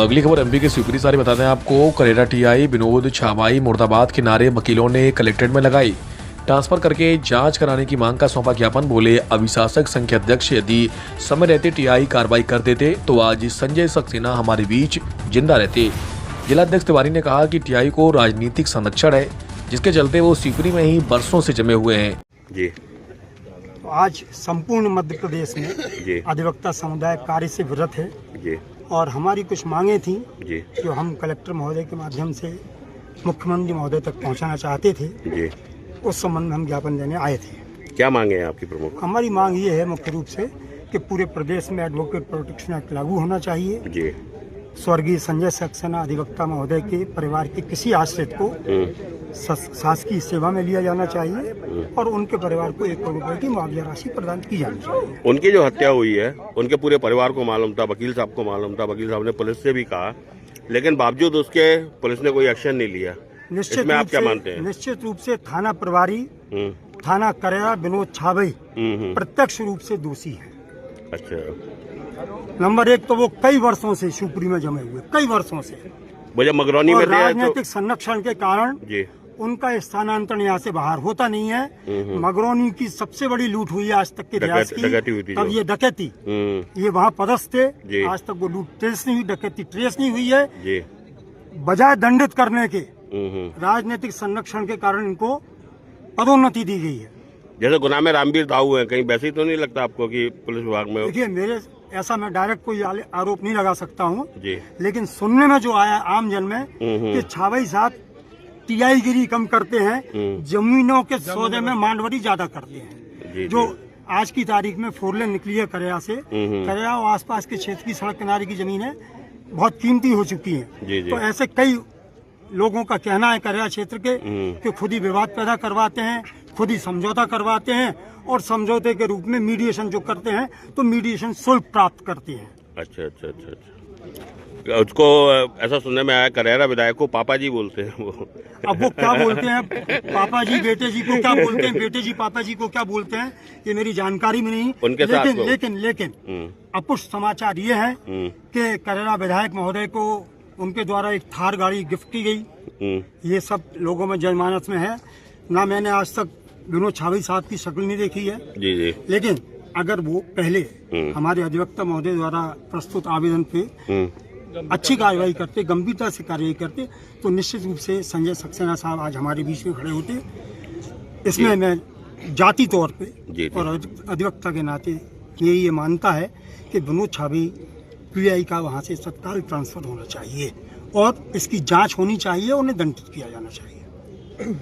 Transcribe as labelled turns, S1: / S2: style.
S1: अगली खबर एमपी के शिवपुरी से बताते हैं आपको। करेरा टीआई विनोद छावाई मुर्दाबाद के नारे वकीलों ने कलेक्ट्रेट में लगाई। ट्रांसफर करके जांच कराने की मांग का सौंपा ज्ञापन। बोले अभिशासक संघ के अध्यक्ष यदि समय रहते टीआई कार्रवाई कर देते तो आज संजय सक्सेना हमारे बीच जिंदा रहते। जिलाध्यक्ष तिवारी ने कहा कि टीआई को राजनीतिक संरक्षण है, जिसके चलते वो शिवपुरी में ही बरसों से जमे हुए हैं।
S2: जी
S3: तो आज संपूर्ण मध्य प्रदेश में अधिवक्ता समुदाय कार्य से विरत है
S2: जी।
S3: और हमारी कुछ मांगे थी
S2: जी।
S3: जो हम कलेक्टर महोदय के माध्यम से मुख्यमंत्री महोदय तक पहुंचाना चाहते थे
S2: जी।
S3: उस संबंध में हम ज्ञापन देने आए थे।
S2: क्या मांगे हैं आपकी प्रमुख?
S3: हमारी मांग ये है मुख्य रूप से कि पूरे प्रदेश में एडवोकेट प्रोटेक्शन एक्ट लागू होना चाहिए।
S2: जी।
S3: स्वर्गीय संजय सक्सेना अधिवक्ता महोदय के परिवार के किसी आश्रित को शासकीय सेवा में लिया जाना चाहिए और उनके परिवार को 1 करोड़ रुपए की मुआवजा राशि प्रदान की जानी चाहिए।
S2: उनकी जो हत्या हुई है उनके पूरे परिवार को मालूम था, वकील साहब को मालूम था, वकील साहब ने पुलिस से भी कहा, लेकिन बावजूद उसके पुलिस ने कोई एक्शन नहीं लिया। इसमें आप क्या मानते हैं?
S3: निश्चित रूप से थाना प्रभारी थाना करेरा विनोद छावई प्रत्यक्ष रूप से दोषी है।
S2: अच्छा।
S3: नंबर 1 तो वो कई वर्षों से शिवपुरी में जमे हुए, कई वर्षों से
S2: मुझे मगरौनी में
S3: राजनीतिक संरक्षण के कारण
S2: जी
S3: उनका स्थानांतरण यहाँ से बाहर होता नहीं है। मगरौनी की सबसे बड़ी लूट हुई है आज तक के इतिहास की।
S2: डकैती हुई थी।
S3: तब ये डकैती ये वहाँ पदस्थ थे, आज तक वो लूट ट्रेस नहीं हुई, डकैती ट्रेस नहीं हुई है
S2: जी।
S3: बजाय दंडित करने के राजनीतिक संरक्षण के कारण इनको पदोन्नति दी गई है।
S2: जैसे गुना में रामवीर दाऊ है, कहीं वैसे ही तो नहीं लगता आपको कि पुलिस विभाग में?
S3: देखिए मेरे ऐसा मैं डायरेक्ट कोई आरोप नहीं लगा सकता हूँ
S2: जी, लेकिन
S3: सुनने में जो आया आम जन में कि छावई साहब टीआई गिरी कम करते हैं, जमीनों के सौदे में मांडवरी ज्यादा करते हैं। जो आज की तारीख में 4 लेन निकली है करेरा से, करेरा और आसपास के क्षेत्र की सड़क किनारे की जमीनें बहुत कीमती हो चुकी हैं। तो ऐसे कई लोगों का कहना है करेरा क्षेत्र के कि खुद ही विवाद पैदा करवाते हैं, खुद ही समझौता करवाते हैं और समझौते के रूप में मीडिएशन जो करते हैं तो मीडिएशन शुल्क प्राप्त करते हैं।
S2: अच्छा अच्छा अच्छा अच्छा। उसको ऐसा सुनने में आया करेरा विधायक को पापा जी बोलते हैं वो।
S3: अब वो क्या बोलते हैं, पापा जी बेटे जी को क्या बोलते हैं, बेटे जी पापा जी को क्या बोलते हैं, ये मेरी जानकारी में नहीं।
S2: उनके
S3: लेकिन अपुष्ट समाचार ये है कि करेरा विधायक महोदय को उनके द्वारा एक थार गाड़ी गिफ्ट की गई। ये सब लोगों में जनमानस में है। ना मैंने आज तक विनोद छावई साहब की शक्ल नहीं देखी है
S2: जी जी।
S3: लेकिन अगर वो पहले हमारे अधिवक्ता महोदय द्वारा प्रस्तुत आवेदन पे अच्छी कार्रवाई करते, गंभीरता से कार्रवाई करते तो निश्चित रूप से संजय सक्सेना साहब आज हमारे बीच में खड़े होते। इसमें मैं जाति तौर पे और अधिवक्ता के नाते ये मानता है कि विनोद छावई पीआई का वहाँ से तत्काल ट्रांसफर होना चाहिए और इसकी जांच होनी चाहिए, उन्हें दंडित किया जाना चाहिए।